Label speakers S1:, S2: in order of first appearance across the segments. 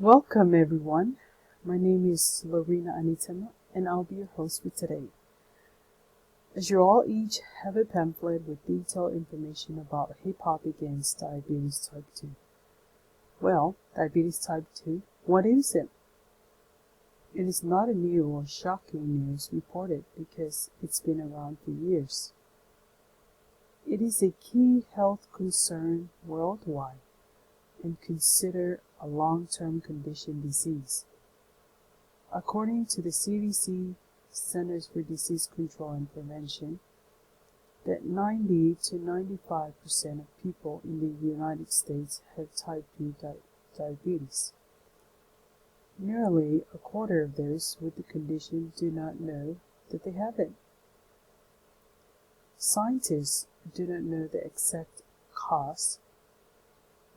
S1: Welcome everyone. My name is Lorena Anitema and I'll be your host for today. As you all each have a pamphlet with detailed information about hip hop against diabetes type 2. Well, diabetes type 2, what is it? It is not a new or shocking news reported because it's been around for years. It is a key health concern worldwide and considered a long-term condition disease. According to the CDC, Centers for Disease Control and Prevention, that 90 to 95% of people in the United States have type 2 diabetes. Nearly a quarter of those with the condition do not know that they have it. Scientists do not know the exact cause,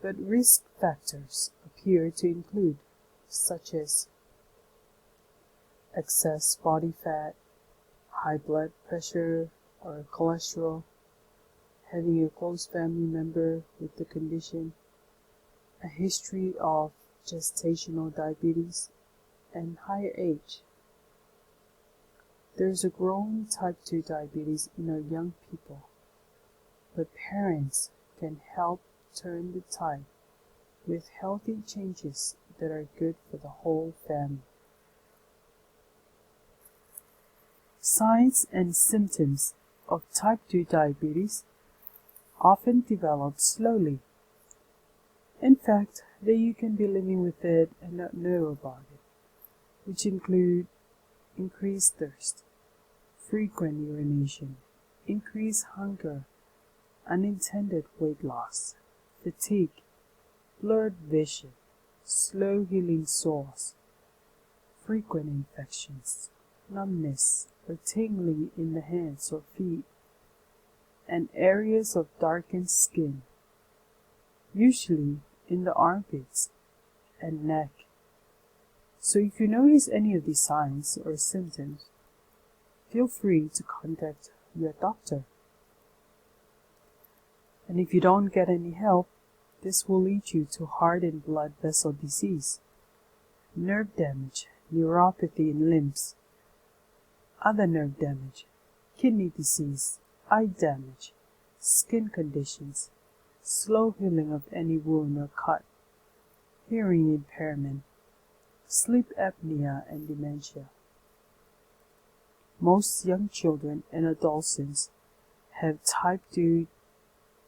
S1: but risk factors appear to include such as excess body fat, high blood pressure or cholesterol, having a close family member with the condition, a history of gestational diabetes, and higher age. There is a growing type 2 diabetes in our young people, but parents can help turn the tide with healthy changes that are good for the whole family. Signs and symptoms of type 2 diabetes often develop slowly. In fact, that you can be living with it and not know about it, which include increased thirst, frequent urination, increased hunger, unintended weight loss, fatigue, blurred vision, slow healing sores, frequent infections, numbness or tingling in the hands or feet, and areas of darkened skin, usually in the armpits and neck. So if you notice any of these signs or symptoms, feel free to contact your doctor. And if you don't get any help, this will lead you to heart and blood vessel disease, nerve damage, neuropathy in limbs, other nerve damage, kidney disease, eye damage, skin conditions, slow healing of any wound or cut, hearing impairment, sleep apnea, and dementia. Most young children and adolescents have type 2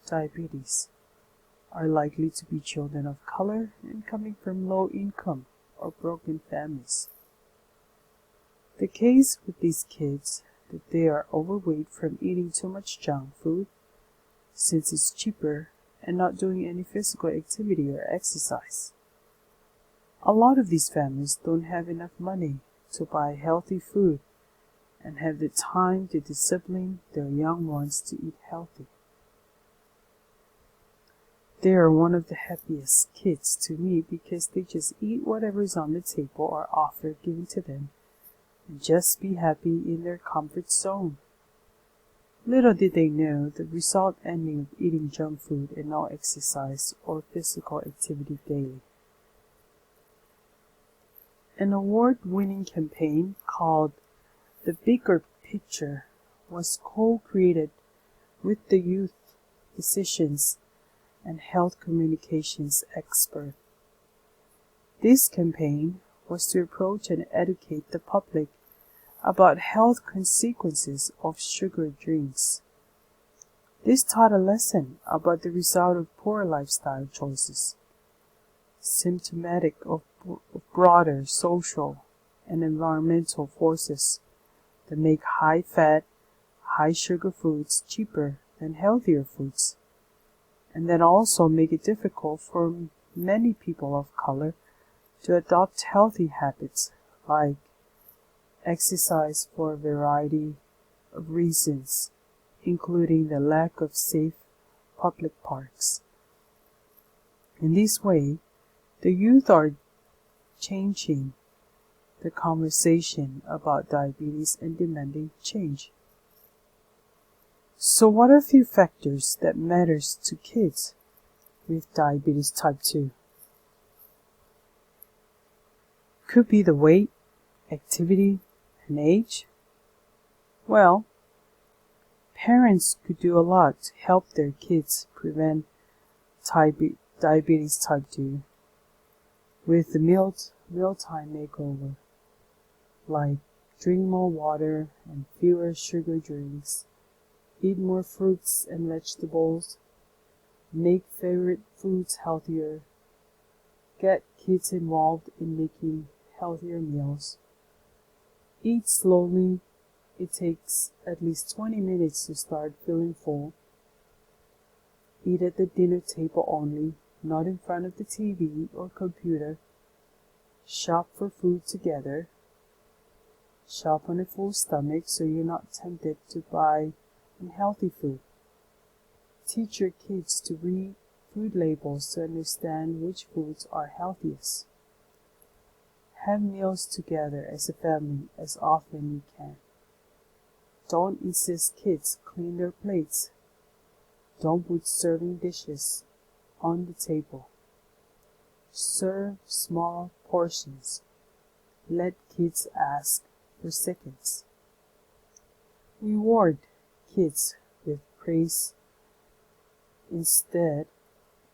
S1: diabetes, are likely to be children of color and coming from low income or broken families. The case with these kids that they are overweight from eating too much junk food, since it's cheaper, and not doing any physical activity or exercise. A lot of these families don't have enough money to buy healthy food and have the time to discipline their young ones to eat healthy. They are one of the happiest kids to me because they just eat whatever is on the table or offered given to them and just be happy in their comfort zone. Little did they know the result ending of eating junk food and no exercise or physical activity daily. An award-winning campaign called The Bigger Picture was co-created with the youth, physicians, and health communications expert. This campaign was to approach and educate the public about health consequences of sugar drinks. This taught a lesson about the result of poor lifestyle choices, symptomatic of broader social and environmental forces that make high-fat, high-sugar foods cheaper than healthier foods, and that also make it difficult for many people of color to adopt healthy habits like exercise for a variety of reasons, including the lack of safe public parks. In this way, the youth are changing the conversation about diabetes and demanding change. So what are a few factors that matters to kids with diabetes type 2? Could be the weight, activity, and age. Well, parents could do a lot to help their kids prevent diabetes type 2 with the mealtime makeover, like drink more water and fewer sugar drinks, eat more fruits and vegetables, make favorite foods healthier, get kids involved in making healthier meals, eat slowly. It takes at least 20 minutes to start feeling full. Eat at the dinner table only, not in front of the TV or computer. Shop for food together. Shop on a full stomach so you're not tempted to buy unhealthy food. Teach your kids to read food labels to understand which foods are healthiest. Have meals together as a family as often you can. Don't insist kids clean their plates. Don't put serving dishes on the table. Serve small portions. Let kids ask for seconds. Reward kids with praise instead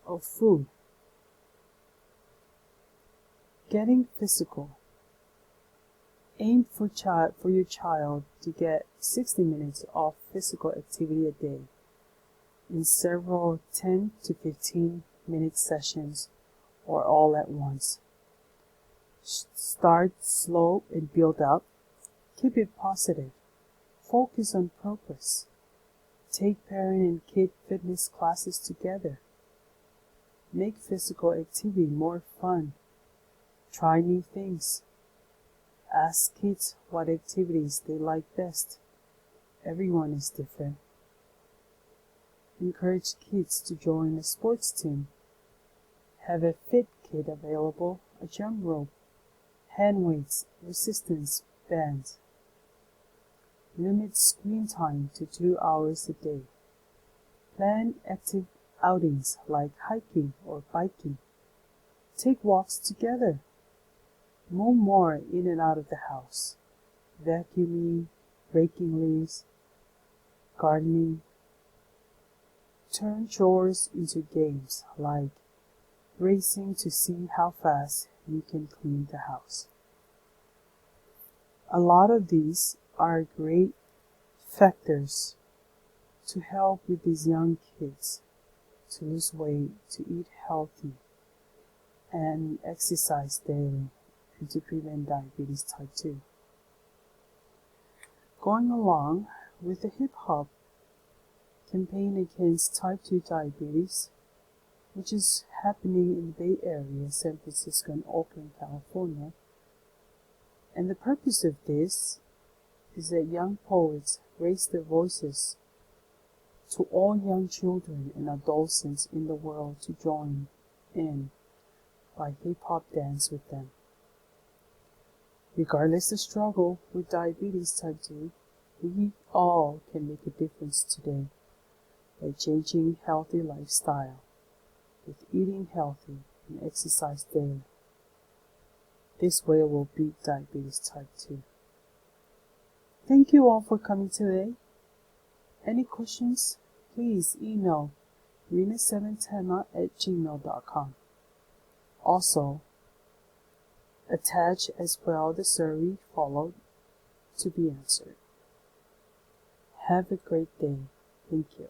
S1: of food. Getting physical. Aim for your child to get 60 minutes of physical activity a day in several 10 to 15 minute sessions or all at once. Start slow and build up. Keep it positive. Focus on progress. Take parent and kid fitness classes together. Make physical activity more fun. Try new things. Ask kids what activities they like best. Everyone is different. Encourage kids to join a sports team. Have a fit kit available, a jump rope, hand weights, resistance bands. Limit screen time to 2 hours a day. Plan active outings like hiking or biking. Take walks together. Move more in and out of the house. Vacuuming, raking leaves, gardening. Turn chores into games like racing to see how fast you can clean the house. A lot of these are great factors to help with these young kids to lose weight, to eat healthy, and exercise daily, and to prevent diabetes type 2. Going along with the hip hop campaign against type 2 diabetes, which is happening in the Bay Area, San Francisco and Oakland, California. And the purpose of this is that young poets raise their voices to all young children and adolescents in the world to join in by hip-hop dance with them. Regardless of struggle with diabetes type 2, we all can make a difference today by changing healthy lifestyle with eating healthy and exercise daily. This way we'll beat diabetes type 2. Thank you all for coming today. Any questions? Please email rena710@gmail.com. Also, attach as well the survey followed to be answered. Have a great day. Thank you.